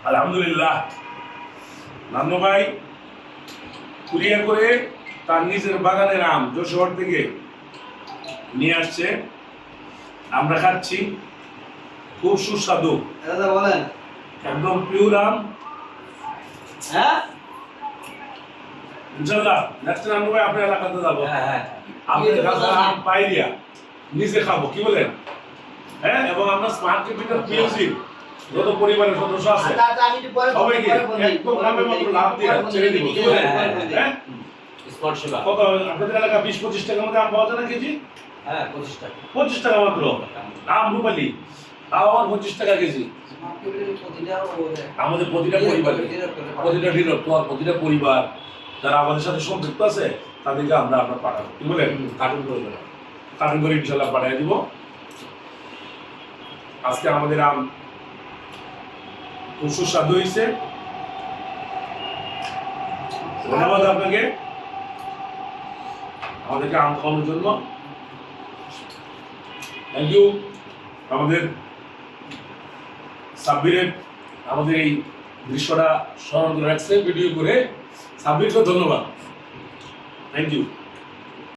আলহামদুলিল্লাহ, নানু ভাই কুরিয়ার করে তার নিজের বাগানের আম যশোর থেকে নিয়ে আসছে, আমরা খাচ্ছি, খুব সুস্বাদু। বলেন একদম পিওর আম। হ্যাঁ ইনশাল্লাহ নেক্সট নানু ভাই আপনার এলাকাতে যাবো, আপনার গাছের আম পাইরিয়া নিজে খাবো, কি বলেন? হ্যাঁ, এবং আমরা স্মার্ট ক্যাপিটাল পিএলসি যত পরিবারের সদস্য আছে সবাইকে একদম নামের মতো লাভ দিয়ে ছেড়ে দিব। হ্যাঁ, স্পট সেবা কত আপনাদের এলাকা 20-25 টাকার মধ্যে আম পাওয়া যায় না কেজি? হ্যাঁ 25 টাকা 25 টাকা মাত্র আম রূপালি, তাও আবার 25 টাকা কেজি। আমাদের প্রতিটা পরিবার, প্রতিটা ডিলার, প্রতিটা পরিবার যারা আমাদের সাথে সম্পৃক্ত আছে তাদেরকে আমরা পাঠাবো, কি বলেন? কার্টুন করে ইনশাল্লাহ পাঠিয়ে দিব। আজকে আমাদের আম খুব সুস্বাদু হয়েছে, ধন্যবাদ আপনাকে আমাদেরকে আম খাওয়ানোর জন্য। Thank you. আমাদের সাব্বিরের আমাদের এই দৃশ্যটা স্মরণ করে রাখছে ভিডিও করে, সাব্বিরকে ধন্যবাদ, থ্যাংক ইউ।